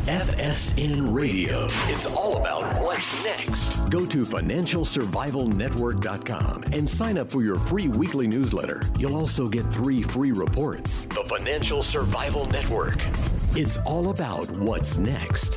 FSN Radio. It's all about what's next. Go to financialsurvivalnetwork.com and sign up for your free weekly newsletter. You'll also get 3 free reports. The Financial Survival Network. It's all about what's next.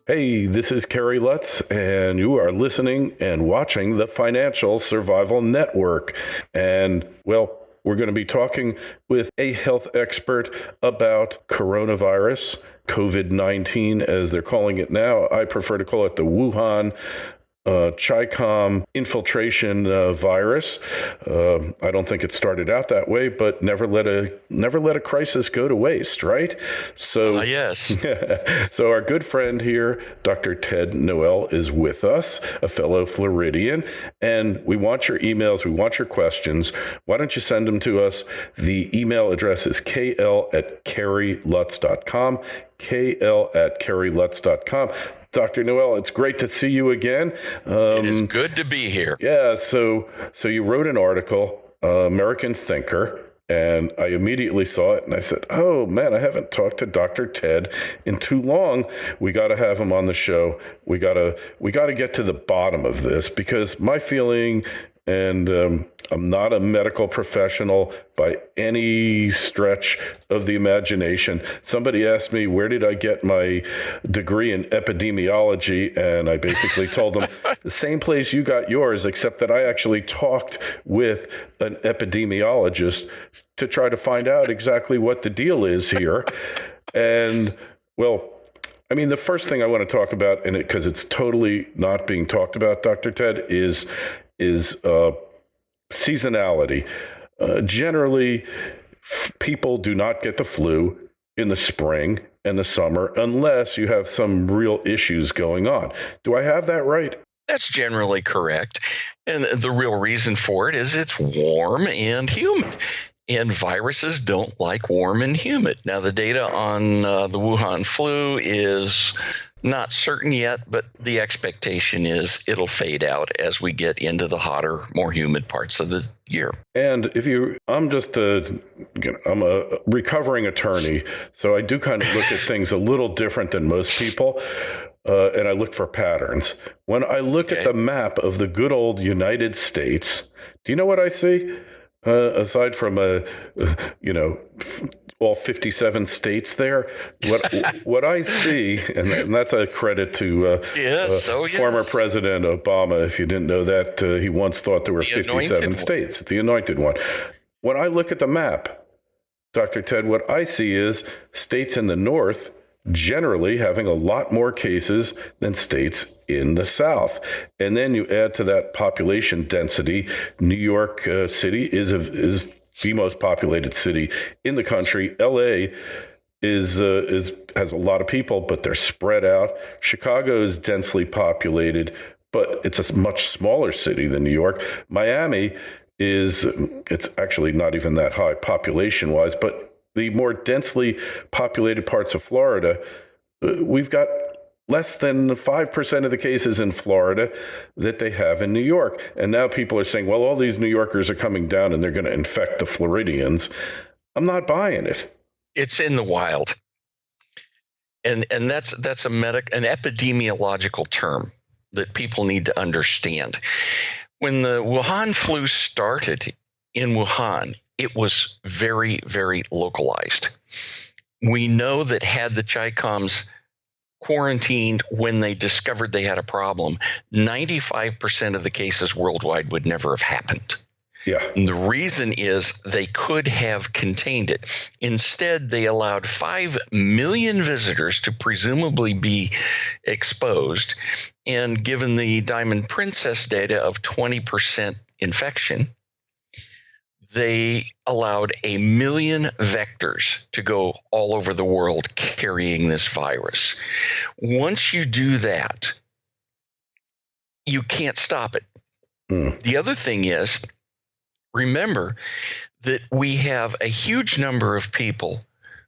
Hey, this is Kerry Lutz, and you are listening and watching the Financial Survival Network. And, well, we're going to be talking with a health expert about coronavirus, COVID-19, as they're calling it now. I prefer to call it the Wuhan Chicom infiltration virus. I don't think it started out that way, but never let a crisis go to waste, right? So yes. So our good friend here, Dr. Ted Noel, is with us, a fellow Floridian, and we want your emails, we want your questions. Why don't you send them to us? The email address is kl@kerrylutz.com, kl@kerrylutz.com. Dr. Noel, it's great to see you again. It is good to be here. Yeah, so you wrote an article, American Thinker, and I immediately saw it, and I said, oh, man, I haven't talked to Dr. Ted in too long. We got to have him on the show. We got to get to the bottom of this, because my feeling, and I'm not a medical professional by any stretch of the imagination. Somebody asked me, where did I get my degree in epidemiology? And I basically told them the same place you got yours, except that I actually talked with an epidemiologist to try to find out exactly what the deal is here. And, well, I mean, the first thing I want to talk about, and because it's totally not being talked about, Dr. Ted, is seasonality. Generally, people do not get the flu in the spring and the summer unless you have some real issues going on. Do I have that right? That's generally correct. And the real reason for it is it's warm and humid. And viruses don't like warm and humid. Now, the data on the Wuhan flu is not certain yet, but the expectation is it'll fade out as we get into the hotter, more humid parts of the year. And I'm a recovering attorney, so I do kind of look at things a little different than most people. And I look for patterns. When I look at the map of the good old United States, do you know what I see? Aside from all 57 states there, what I see, and that's a credit to former President Obama. If you didn't know that, he once thought there were 57 states, the anointed one. When I look at the map, Dr. Ted, what I see is states in the north generally having a lot more cases than states in the South. And then you add to that population density. New York City is the most populated city in the country. LA has a lot of people, but they're spread out. Chicago is densely populated, but it's a much smaller city than New York. Miami it's actually not even that high population wise, but the more densely populated parts of Florida, we've got less than 5% of the cases in Florida that they have in New York. And now people are saying, well, all these New Yorkers are coming down and they're going to infect the Floridians. I'm not buying it. It's in the wild. And that's an epidemiological term that people need to understand. When the Wuhan flu started in Wuhan, it was very, very localized. We know that had the Chicoms quarantined when they discovered they had a problem, 95% of the cases worldwide would never have happened. Yeah. And the reason is they could have contained it. Instead, they allowed 5 million visitors to presumably be exposed. And given the Diamond Princess data of 20% infection, they allowed 1 million vectors to go all over the world carrying this virus. Once you do that, you can't stop it. The other thing is, remember that we have a huge number of people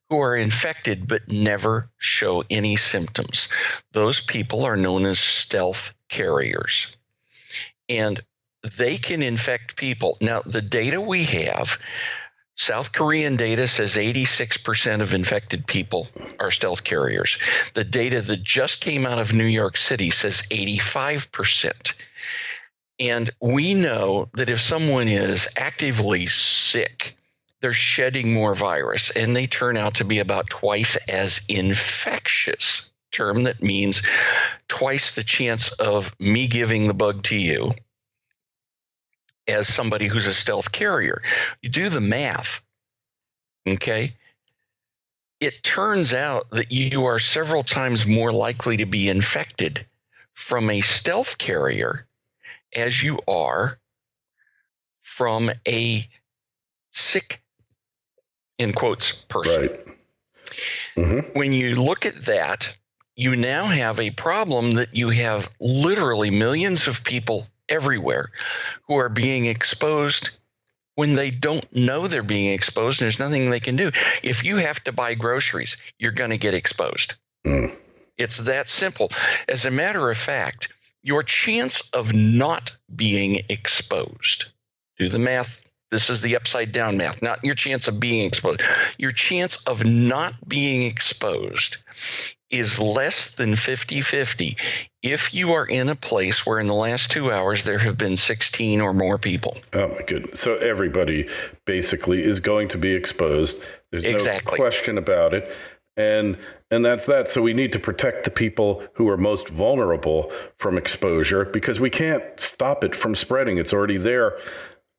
who are infected but never show any symptoms. Those people are known as stealth carriers. And they can infect people. Now, the data we have South Korean data says 86% of infected people are stealth carriers. The data that just came out of New York City says 85%. And we know that if someone is actively sick, they're shedding more virus, and they turn out to be about twice as infectious, term that means twice the chance of me giving the bug to you as somebody who's a stealth carrier. You do the math, okay? It turns out that you are several times more likely to be infected from a stealth carrier as you are from a sick, in quotes, person. Right. Mm-hmm. When you look at that, you now have a problem that you have literally millions of people everywhere who are being exposed when they don't know they're being exposed, and there's nothing they can do. If you have to buy groceries, you're going to get exposed. Mm. It's that simple. As a matter of fact, your chance of not being exposed, do the math. This is the upside down math, not your chance of being exposed. Your chance of not being exposed is less than 50-50 if you are in a place where in the last 2 hours there have been 16 or more people. Oh, my goodness. So everybody basically is going to be exposed. There's no question about it. And that's that. So we need to protect the people who are most vulnerable from exposure because we can't stop it from spreading. It's already there.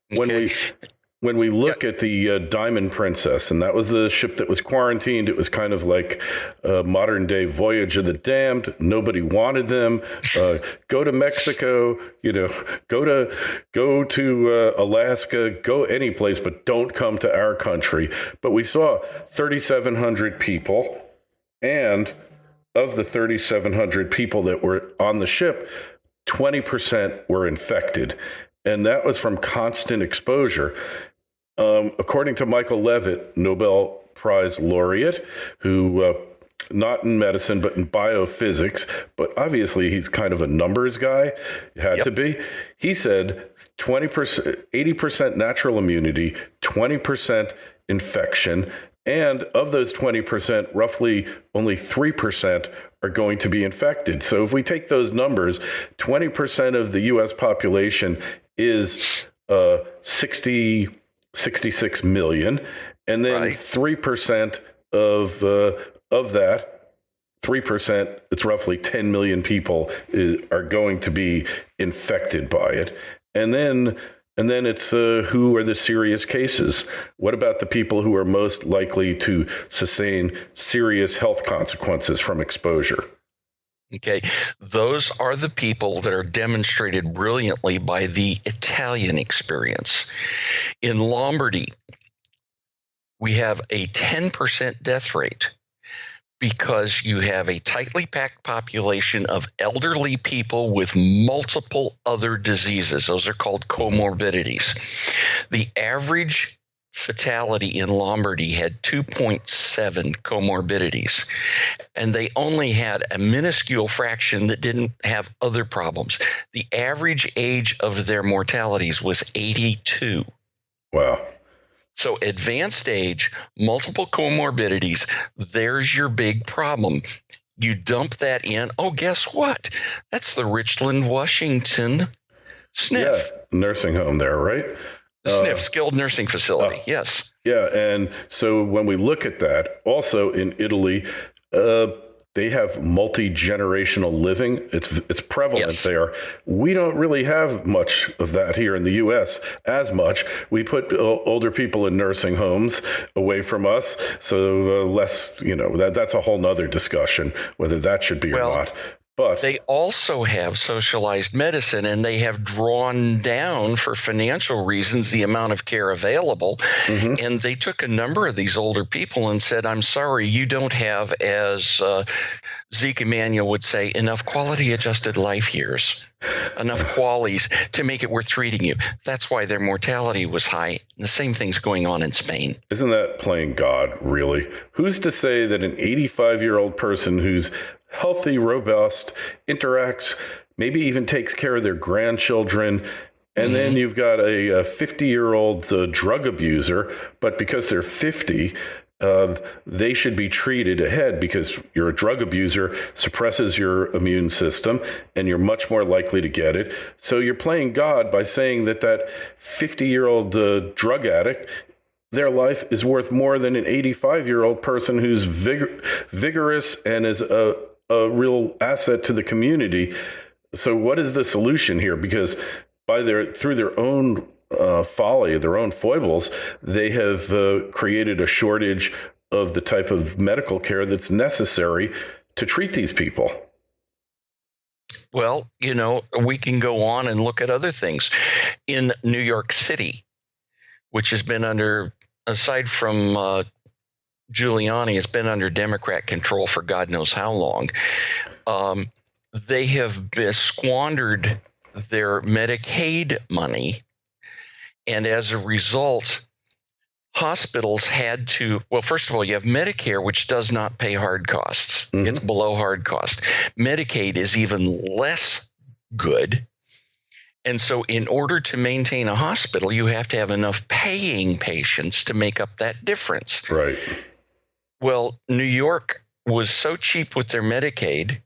When we look at the Diamond Princess, and that was the ship that was quarantined, it was kind of like a modern day Voyage of the Damned. Nobody wanted them. Go to Mexico, go to Alaska, go any place, but don't come to our country. But we saw 3,700 people, and of the 3,700 people that were on the ship, 20% were infected. And that was from constant exposure. According to Michael Levitt, Nobel Prize laureate, who not in medicine, but in biophysics, but obviously he's kind of a numbers guy, had to be. He said 20%, 80% natural immunity, 20% infection, and of those 20%, roughly only 3% are going to be infected. So if we take those numbers, 20% of the U.S. population is 66 million, and then 3% of that, 3%, it's roughly 10 million people are going to be infected by it. And then it's who are the serious cases? What about the people who are most likely to sustain serious health consequences from exposure? Okay, those are the people that are demonstrated brilliantly by the Italian experience. In Lombardy, we have a 10% death rate because you have a tightly packed population of elderly people with multiple other diseases. Those are called comorbidities. The average fatality in Lombardy had 2.7 comorbidities, and they only had a minuscule fraction that didn't have other problems. The average age of their mortalities was 82. Wow. So advanced age, multiple comorbidities, there's your big problem. You dump that in. Oh, guess what? That's the Richland, Washington SNF. Yeah, nursing home there, right? SNF, skilled nursing facility, yes. Yeah, and so when we look at that, also in Italy, they have multi-generational living. It's prevalent there. We don't really have much of that here in the U.S. as much. We put older people in nursing homes away from us, so less, that's a whole nother discussion, whether that should be or not. But they also have socialized medicine, and they have drawn down for financial reasons the amount of care available. Mm-hmm. And they took a number of these older people and said, I'm sorry, you don't have, as Zeke Emanuel would say, enough quality adjusted life years, enough qualities to make it worth treating you. That's why their mortality was high. The same thing's going on in Spain. Isn't that playing God, really? Who's to say that an 85-year-old person who's healthy, robust, interacts, maybe even takes care of their grandchildren, And then you've got a 50-year-old drug abuser, but because they're 50, they should be treated ahead because you're a drug abuser, suppresses your immune system, and you're much more likely to get it. So you're playing God by saying that 50-year-old drug addict, their life is worth more than an 85-year-old person who's vigorous and is a real asset to the community. So what is the solution here? Because through their own folly, their own foibles, they have created a shortage of the type of medical care that's necessary to treat these people. Well, we can go on and look at other things. In New York City, which has been aside from Giuliani, it's been under Democrat control for God knows how long. They have squandered their Medicaid money. And as a result, hospitals had to, well, first of all, you have Medicare, which does not pay hard costs. Mm-hmm. It's below hard cost. Medicaid is even less good. And so in order to maintain a hospital, you have to have enough paying patients to make up that difference. Right. Well, New York was so cheap with their Medicaid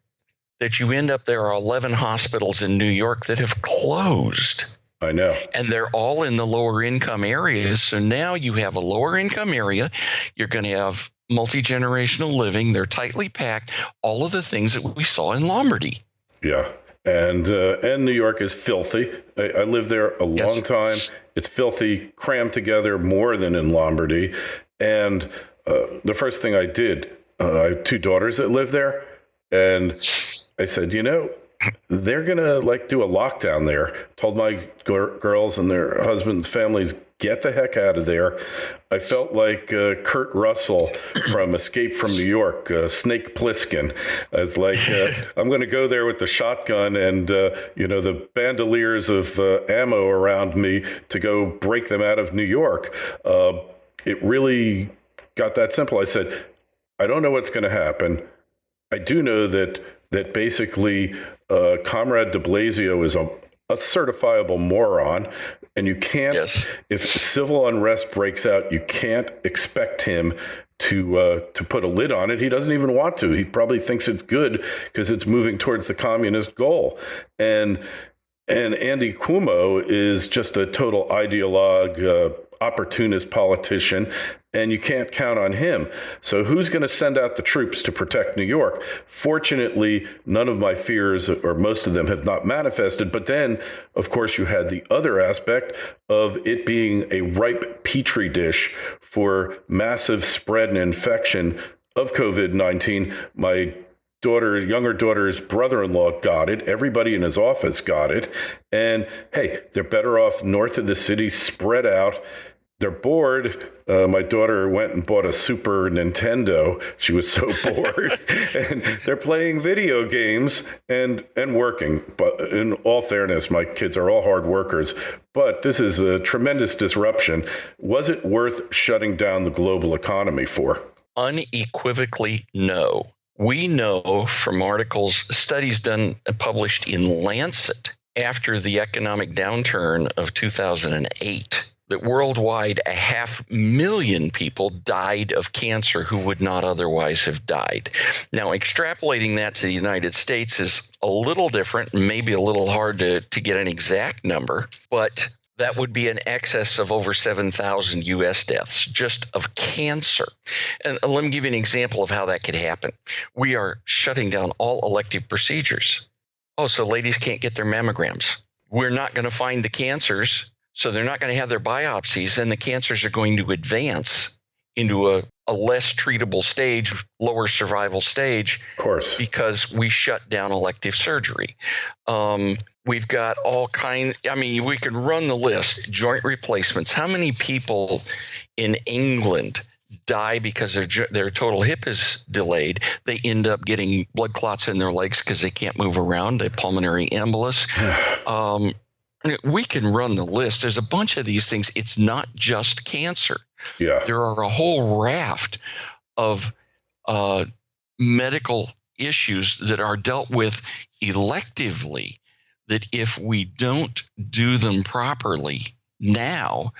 that you end up, there are 11 hospitals in New York that have closed. I know. And they're all in the lower income areas. So now you have a lower income area. You're going to have multi-generational living. They're tightly packed. All of the things that we saw in Lombardy. Yeah. And New York is filthy. I lived there a long time. It's filthy, crammed together more than in Lombardy. And the first thing I did, I have two daughters that live there. And I said, they're going to do a lockdown there. Told my girls and their husbands' families, get the heck out of there. I felt like Kurt Russell from Escape from New York, Snake Plissken. I was like, I'm going to go there with the shotgun and, the bandoliers of ammo around me to go break them out of New York. It really got that simple. I said, I don't know what's going to happen. I do know that basically Comrade de Blasio is a certifiable moron, and you can't, if civil unrest breaks out, you can't expect him to put a lid on it. He doesn't even want to. He probably thinks it's good because it's moving towards the communist goal. And Andy Cuomo is just a total ideologue, opportunist politician, and you can't count on him. So who's going to send out the troops to protect New York? Fortunately, none of my fears, or most of them, have not manifested. But then, of course, you had the other aspect of it being a ripe petri dish for massive spread and infection of COVID-19. My younger daughter's brother-in-law got it. Everybody in his office got it. And hey, they're better off north of the city, spread out. They're bored. My daughter went and bought a Super Nintendo. She was so bored. And they're playing video games and working. But in all fairness, my kids are all hard workers. But this is a tremendous disruption. Was it worth shutting down the global economy for? Unequivocally, no. We know from studies published in Lancet after the economic downturn of 2008, that worldwide 500,000 people died of cancer who would not otherwise have died. Now, extrapolating that to the United States is a little different, maybe a little hard to get an exact number, but that would be in excess of over 7,000 U.S. deaths just of cancer. And let me give you an example of how that could happen. We are shutting down all elective procedures. Oh, so ladies can't get their mammograms. We're not going to find the cancers, so they're not going to have their biopsies, and the cancers are going to advance into a less treatable stage, lower survival stage. Of course. Because we shut down elective surgery. We've got all kinds. We can run the list. Joint replacements. How many people in England die because their total hip is delayed? They end up getting blood clots in their legs because they can't move around, a pulmonary embolus. We can run the list. There's a bunch of these things. It's not just cancer. Yeah. There are a whole raft of medical issues that are dealt with electively that if we don't do them properly now,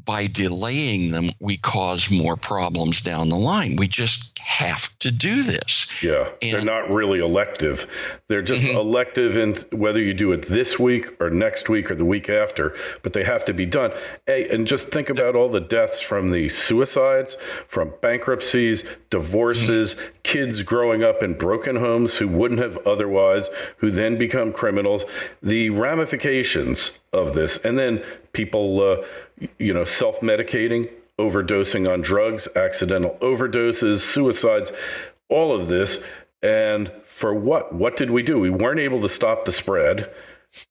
by delaying them, we cause more problems down the line. We just have to do this. Yeah, they're not really elective. They're just elective in whether you do it this week or next week or the week after, but they have to be done. Hey, and just think about all the deaths from the suicides, from bankruptcies, divorces, kids growing up in broken homes who wouldn't have otherwise, who then become criminals, the ramifications of this, and then people, self-medicating, overdosing on drugs, accidental overdoses, suicides, all of this. And for what? What did we do? We weren't able to stop the spread.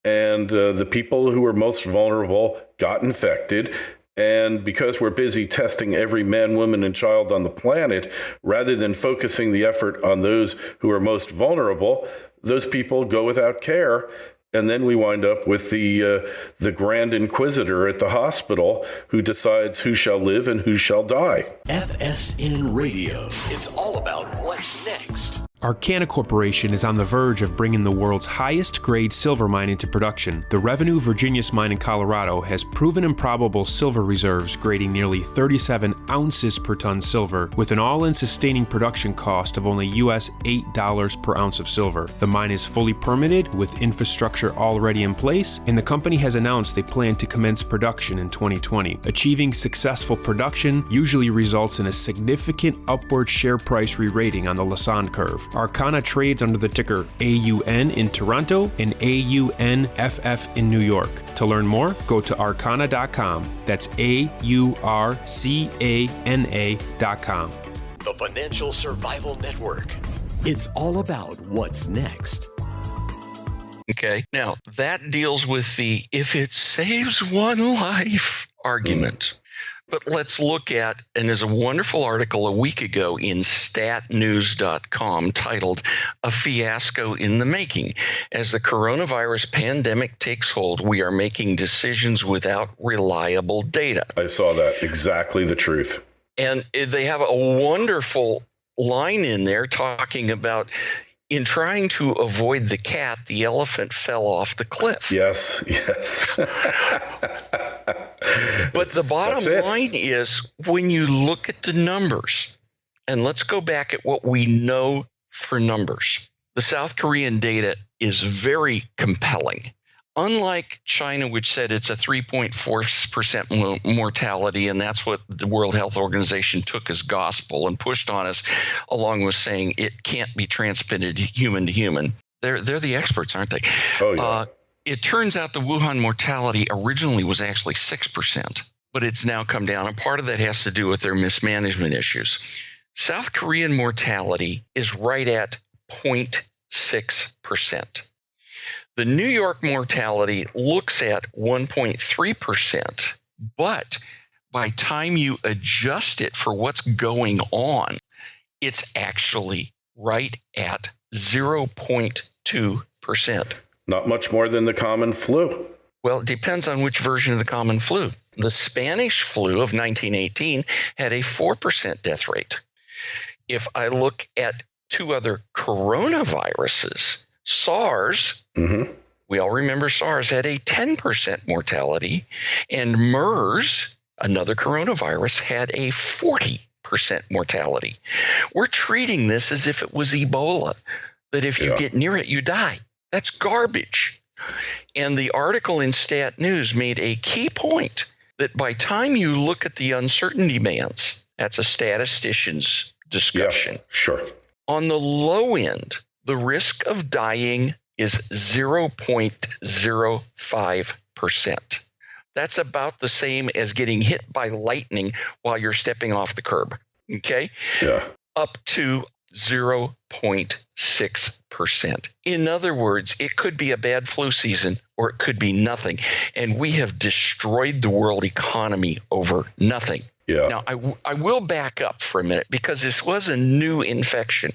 And the people who were most vulnerable got infected. And because we're busy testing every man, woman, and child on the planet, rather than focusing the effort on those who are most vulnerable, those people go without care. And then we wind up with the Grand Inquisitor at the hospital who decides who shall live and who shall die. FSN Radio. It's all about what's next. Arcana Corporation is on the verge of bringing the world's highest grade silver mine into production. The Revenue Virginius mine in Colorado has proven improbable silver reserves grading nearly 37 ounces per ton silver, with an all-in sustaining production cost of only US $8 per ounce of silver. The mine is fully permitted with infrastructure already in place, and the company has announced they plan to commence production in 2020. Achieving successful production usually results in a significant upward share price re-rating on the Lassonde curve. Arcana trades under the ticker AUN in Toronto and AUNFF in New York. To learn more, go to arcana.com. That's AURCANA.com. The Financial Survival Network. It's all about what's next. Okay, now that deals with the if it saves one life argument. But let's look at, and there's a wonderful article a week ago in statnews.com titled "A Fiasco in the Making. As the coronavirus pandemic takes hold, we are making decisions without reliable data." I saw that. Exactly the truth. And they have a wonderful line in there talking about, in trying to avoid the cat, the elephant fell off the cliff. Yes. But the bottom line is, when you look at the numbers, and let's go back at what we know for numbers. The South Korean data is very compelling. Unlike China, which said it's a 3.4% mortality, and that's what the World Health Organization took as gospel and pushed on us, along with saying it can't be transmitted human to human. They're the experts, aren't they? Oh, yeah. It turns out the Wuhan mortality originally was actually 6%, but it's now come down, and part of that has to do with their mismanagement issues. South Korean mortality is right at 0.6%. The New York mortality looks at 1.3%, but by time you adjust it for what's going on, it's actually right at 0.2%. Not much more than the common flu. Well, it depends on which version of the common flu. The Spanish flu of 1918 had a 4% death rate. If I look at two other coronaviruses, SARS, we all remember SARS had a 10% mortality, and MERS, another coronavirus, had a 40% mortality. We're treating this as if it was Ebola, that if you get near it, you die. That's garbage. And the article in Stat News made a key point that by time you look at the uncertainty bands, that's a statistician's discussion. Yeah, sure. On the low end, the risk of dying is 0.05%. That's about the same as getting hit by lightning while you're stepping off the curb. Okay? Yeah. Up to 0.6%. In other words, it could be a bad flu season or it could be nothing. And we have destroyed the world economy over nothing. Yeah. Now, I will back up for a minute because this was a new infection.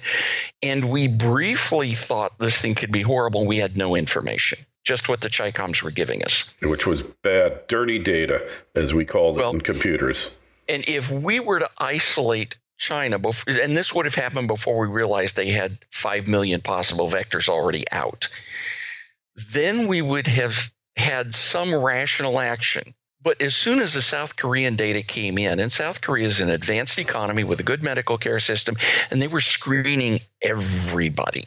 And we briefly thought this thing could be horrible. We had no information, just what the Chi-Coms were giving us. Which was bad, dirty data, as we call it in computers. And if we were to isolate China, and this would have happened before we realized they had 5 million possible vectors already out. then we would have had some rational action. But as soon as the South Korean data came in, and South Korea is an advanced economy with a good medical care system, and they were screening everybody.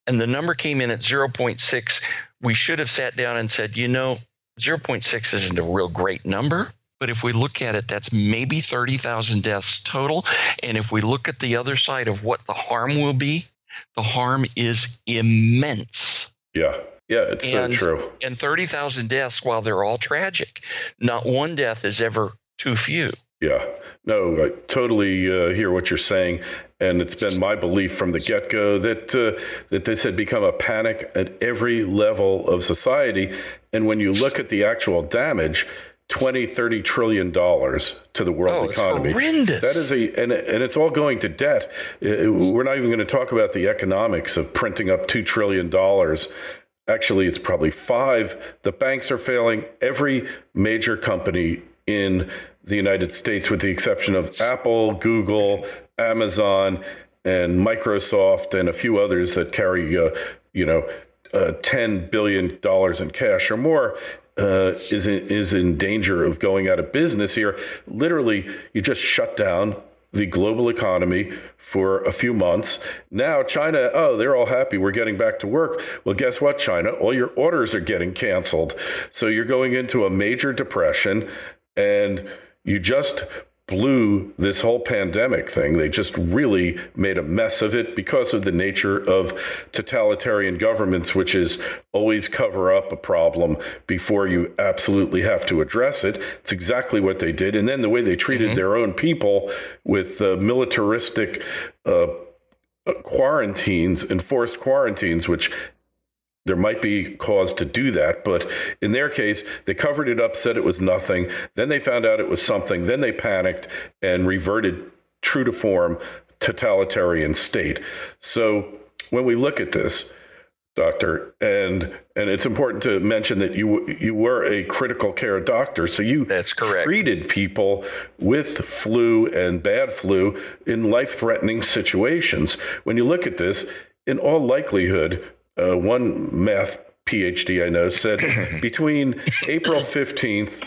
And the number came in at 0.6. We should have sat down and said, 0.6 isn't a real great number. But if we look at it, that's maybe 30,000 deaths total. And if we look at the other side of what the harm will be, the harm is immense. Yeah, it's so true. And 30,000 deaths, while they're all tragic, not one death is ever too few. Yeah, no, I totally hear what you're saying. And it's been my belief from the get-go that this had become a panic at every level of society. And when you look at the actual damage, $20-30 trillion to the world economy. It's horrendous. That is and it's all going to debt. We're not even going to talk about the economics of printing up $2 trillion. Actually, it's probably $5. The banks are failing. Every major company in the United States, with the exception of Apple, Google, Amazon, and Microsoft, and a few others that carry, $10 billion in cash or more, is in danger of going out of business here. Literally, you just shut down the global economy for a few months. Now China, they're all happy. We're getting back to work. Well, guess what, China? All your orders are getting canceled. So you're going into a major depression, and you just blew this whole pandemic thing. They just really made a mess of it because of the nature of totalitarian governments, which is always cover up a problem before you absolutely have to address it. It's exactly what they did. And then the way they treated their own people with militaristic quarantines, enforced quarantines, which there might be cause to do that, but in their case, they covered it up, said it was nothing. Then they found out it was something. Then they panicked and reverted true to form totalitarian state. So when we look at this, Doctor, and it's important to mention that you were a critical care doctor, so you That's correct. treated people with flu and bad flu in life-threatening situations. When you look at this, in all likelihood, one math PhD I know said between April 15th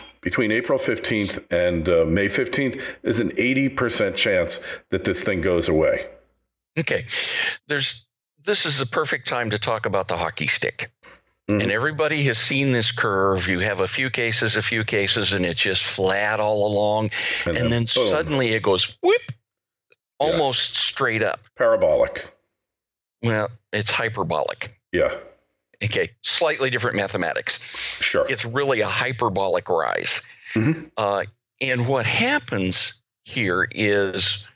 and May 15th is an 80% chance that this thing goes away. Okay. This is the perfect time to talk about the hockey stick. And everybody has seen this curve. You have a few cases, and it's just flat all along. And then boom. Suddenly it goes whoop, almost straight up. Parabolic. Well, it's hyperbolic. Yeah. Okay. Slightly different mathematics. Sure. It's really a hyperbolic rise. And what happens here is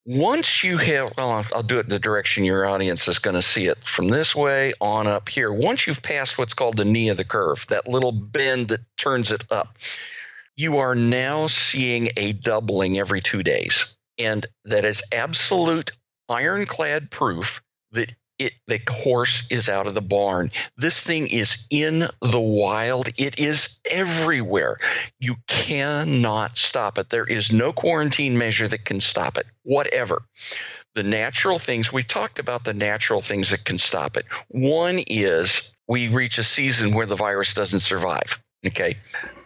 once you have, I'll do it the direction your audience is going to see it, from this way on up here. Once you've passed what's called the knee of the curve, that little bend that turns it up, you are now seeing a doubling every 2 days. And that is absolute ironclad proof that the horse is out of the barn. This thing is in the wild. It is everywhere. You cannot stop it. There is no quarantine measure that can stop it, whatever. The natural things, we talked about the natural things that can stop it. One is we reach a season where the virus doesn't survive. Okay.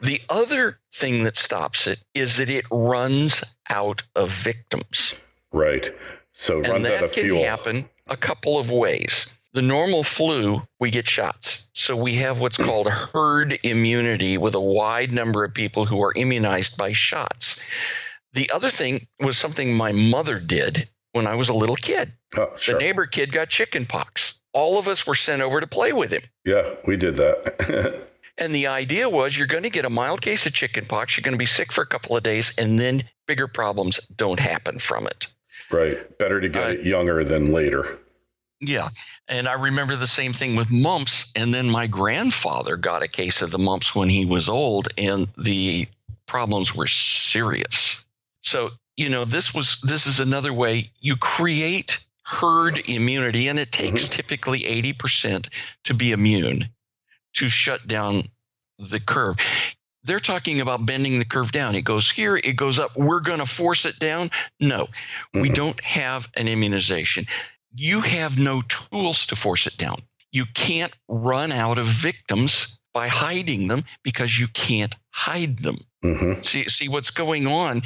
The other thing that stops it is that it runs out of victims. Right. So it runs out of fuel. And that can happen a couple of ways. The normal flu, we get shots. So we have what's called herd immunity with a wide number of people who are immunized by shots. The other thing was something my mother did when I was a little kid. Oh, sure. The neighbor kid got chicken pox. All of us were sent over to play with him. Yeah, we did that. And the idea was you're going to get a mild case of chicken pox. You're going to be sick for a couple of days, and then bigger problems don't happen from it. Right. Better to get it younger than later. Yeah. And I remember the same thing with mumps. And then my grandfather got a case of the mumps when he was old, and the problems were serious. So, this is another way you create herd immunity, and it takes typically 80% to be immune to shut down the curve. They're talking about bending the curve down. It goes here, it goes up. We're going to force it down. No, we don't have an immunization. You have no tools to force it down. You can't run out of victims by hiding them because you can't hide them. Mm-hmm. See what's going on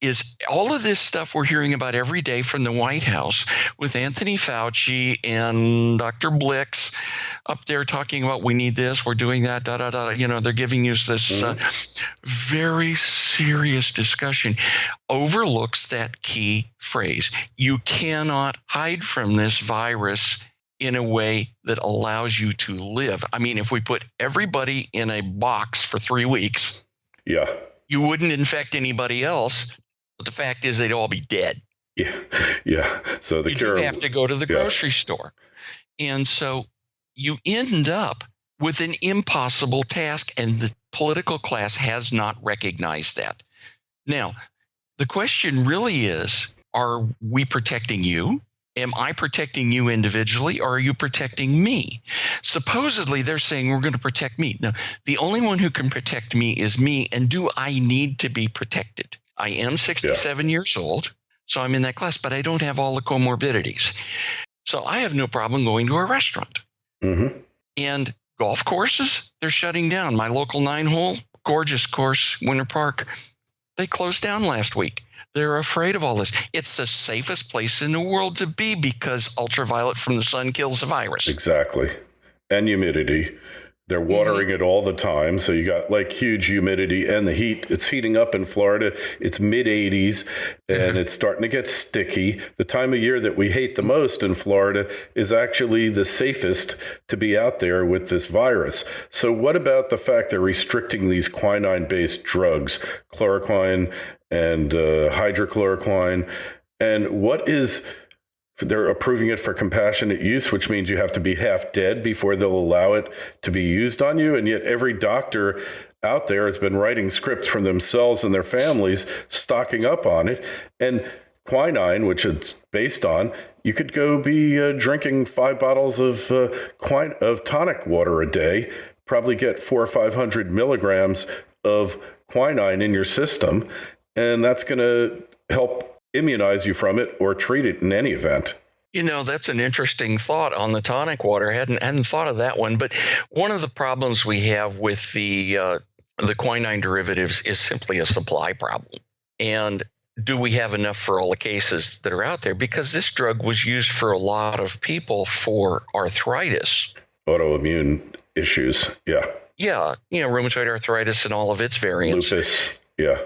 is all of this stuff we're hearing about every day from the White House with Anthony Fauci and Dr. Blix up there talking about we need this, we're doing that, they're giving you this very serious discussion, overlooks that key phrase. You cannot hide from this virus in a way that allows you to live. I mean, if we put everybody in a box for 3 weeks, you wouldn't infect anybody else, but the fact is they'd all be dead. Yeah. So you do have to go to the grocery store. And so you end up with an impossible task, and the political class has not recognized that. Now, the question really is, are we protecting you? Am I protecting you individually, or are you protecting me? Supposedly, they're saying we're going to protect me. Now, the only one who can protect me is me, and do I need to be protected? I am 67 years old, so I'm in that class, but I don't have all the comorbidities. So I have no problem going to a restaurant. Mm-hmm. And golf courses, they're shutting down. My local 9-hole, gorgeous course, Winter Park, they closed down last week. They're afraid of all this. It's the safest place in the world to be because ultraviolet from the sun kills the virus. Exactly. And humidity. They're watering it all the time. So you got like huge humidity and the heat. It's heating up in Florida. It's mid-80s and it's starting to get sticky. The time of year that we hate the most in Florida is actually the safest to be out there with this virus. So what about the fact they're restricting these quinine-based drugs, chloroquine and hydrochloroquine? And what is... They're approving it for compassionate use, which means you have to be half dead before they'll allow it to be used on you. And yet every doctor out there has been writing scripts for themselves and their families, stocking up on it. And quinine, which it's based on, you could go be drinking 5 bottles of tonic water a day, probably get 400 or 500 milligrams of quinine in your system. And that's going to help immunize you from it or treat it in any event. You know, that's an interesting thought on the tonic water. I hadn't thought of that one. But one of the problems we have with the quinine derivatives is simply a supply problem. And do we have enough for all the cases that are out there? Because this drug was used for a lot of people for arthritis. Autoimmune issues, yeah. Yeah, rheumatoid arthritis and all of its variants. Lupus, yeah.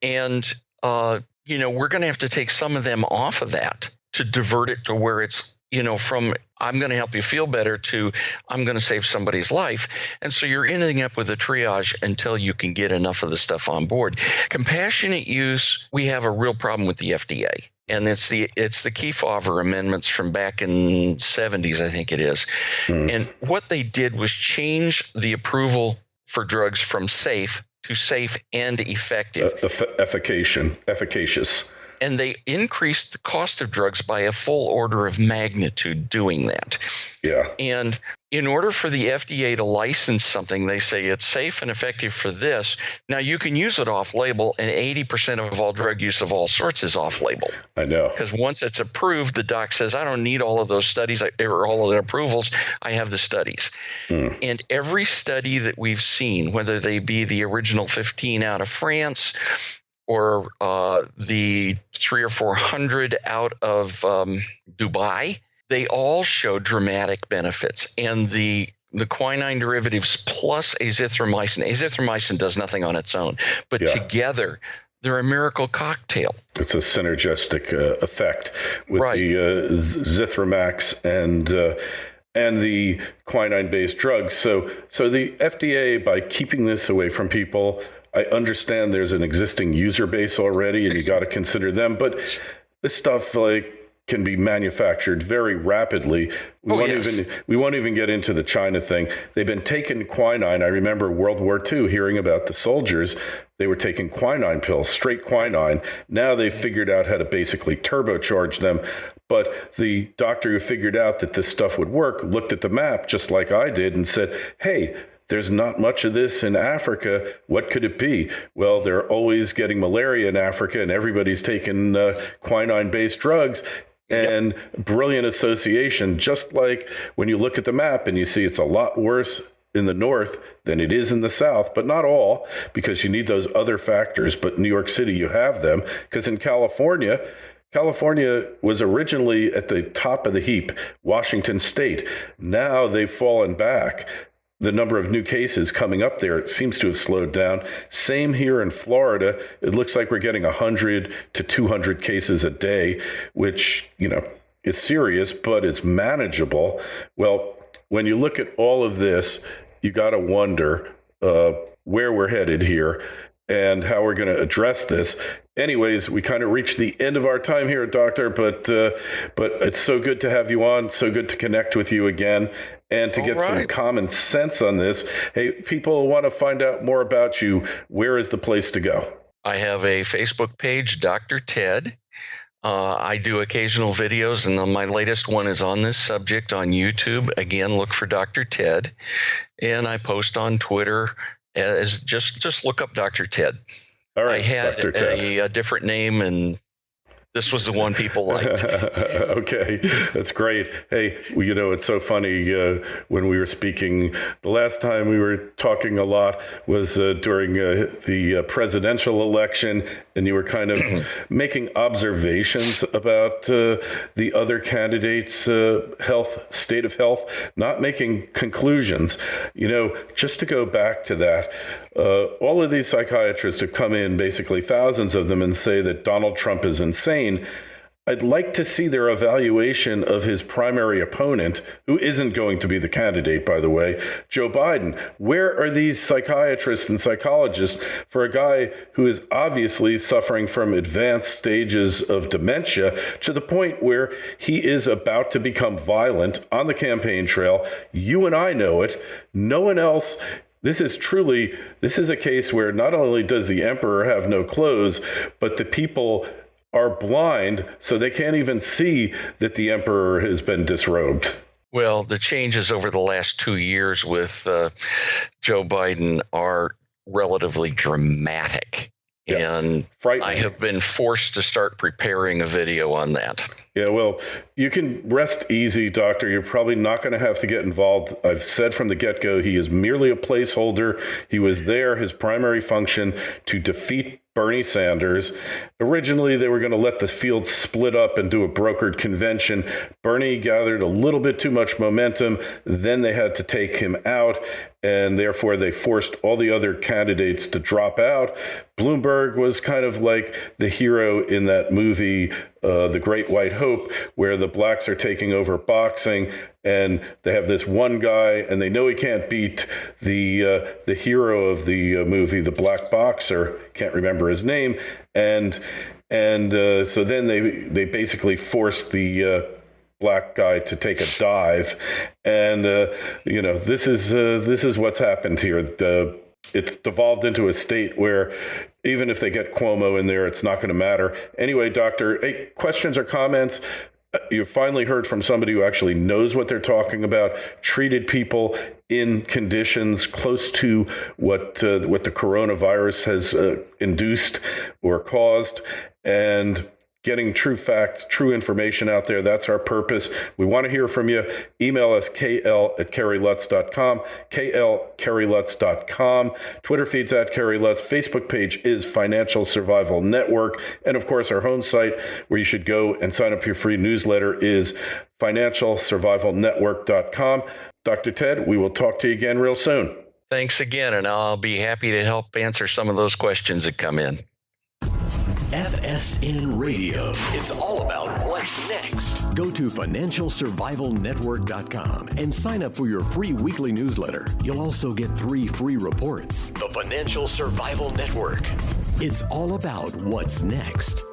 And we're going to have to take some of them off of that to divert it to where it's, from I'm going to help you feel better to I'm going to save somebody's life. And so you're ending up with a triage until you can get enough of the stuff on board. Compassionate use, we have a real problem with the FDA. And it's the Kefauver amendments from back in 70s, I think it is. And what they did was change the approval for drugs from safe to safe and effective. Efficacious. And they increased the cost of drugs by a full order of magnitude doing that. Yeah. And in order for the FDA to license something, they say it's safe and effective for this. Now, you can use it off-label, and 80% of all drug use of all sorts is off-label. I know. Because once it's approved, the doc says, I don't need all of those studies or all of the approvals. I have the studies. And every study that we've seen, whether they be the original 15 out of France or the 300 or 400 out of Dubai, they all show dramatic benefits. And the quinine derivatives plus azithromycin. Azithromycin does nothing on its own, but together they're a miracle cocktail. It's a synergistic effect with the Zithromax and the quinine-based drugs. So the FDA, by keeping this away from people, I understand there's an existing user base already, and you got to consider them. But this stuff can be manufactured very rapidly. We won't even get into the China thing. They've been taking quinine. I remember World War II hearing about the soldiers. They were taking quinine pills, straight quinine. Now they've figured out how to basically turbocharge them. But the doctor who figured out that this stuff would work looked at the map just like I did and said, hey, there's not much of this in Africa. What could it be? Well, they're always getting malaria in Africa, and everybody's taking quinine-based drugs. and brilliant association, just like when you look at the map and you see it's a lot worse in the north than it is in the south, but not all, because you need those other factors. But New York City, you have them, because in California was originally at the top of the heap, Washington State. Now they've fallen back. The number of new cases coming up there, it seems to have slowed down. Same here in Florida. It looks like we're getting 100 to 200 cases a day, which, is serious, but it's manageable. Well, when you look at all of this, you got to wonder where we're headed here and how we're going to address this. Anyways, we kind of reached the end of our time here, Doctor, but it's so good to have you on, so good to connect with you again, and to get some common sense on this. Hey, people want to find out more about you. Where is the place to go? I have a Facebook page, Dr. Ted. I do occasional videos, and my latest one is on this subject on YouTube. Again, look for Dr. Ted. And I post on Twitter as just look up Dr. Ted. All right, I had a different name, and this was the one people liked. Okay, that's great. Hey, it's so funny. When we were speaking, the last time we were talking a lot was during the presidential election, and you were kind of making observations about the other candidates' state of health, not making conclusions. Just to go back to that, all of these psychiatrists have come in, basically thousands of them, and say that Donald Trump is insane. I'd like to see their evaluation of his primary opponent, who isn't going to be the candidate, by the way, Joe Biden. Where are these psychiatrists and psychologists for a guy who is obviously suffering from advanced stages of dementia to the point where he is about to become violent on the campaign trail? You and I know it. No one else. This is a case where not only does the emperor have no clothes, but the people are blind, so they can't even see that the emperor has been disrobed. Well, the changes over the last 2 years with Joe Biden are relatively dramatic. Yeah, and I have been forced to start preparing a video on that. Yeah, well, you can rest easy, Doctor. You're probably not going to have to get involved. I've said from the get-go, he is merely a placeholder. He was there, his primary function, to defeat Bernie Sanders. Originally, they were going to let the field split up and do a brokered convention. Bernie gathered a little bit too much momentum. Then they had to take him out, and therefore they forced all the other candidates to drop out. Bloomberg was kind of like the hero in that movie, The Great White Hope, where the blacks are taking over boxing, and they have this one guy, and they know he can't beat the hero of the movie, the black boxer. Can't remember his name, and so then they basically forced the black guy to take a dive, and this is what's happened here. It's devolved into a state where even if they get Cuomo in there, it's not going to matter. Anyway, Doctor, hey, questions or comments? You finally heard from somebody who actually knows what they're talking about, treated people in conditions close to what the coronavirus has induced or caused, and getting true facts, true information out there. That's our purpose. We want to hear from you. Email us, kl@kerrylutz.com, kl@kerrylutz.com. Twitter feed's @kerrylutz. Facebook page is Financial Survival Network. And of course, our home site where you should go and sign up for your free newsletter is financialsurvivalnetwork.com. Dr. Ted, we will talk to you again real soon. Thanks again, and I'll be happy to help answer some of those questions that come in. FSN Radio. It's all about what's next. Go to financialsurvivalnetwork.com and sign up for your free weekly newsletter. You'll also get 3 free reports. The Financial Survival Network. It's all about what's next.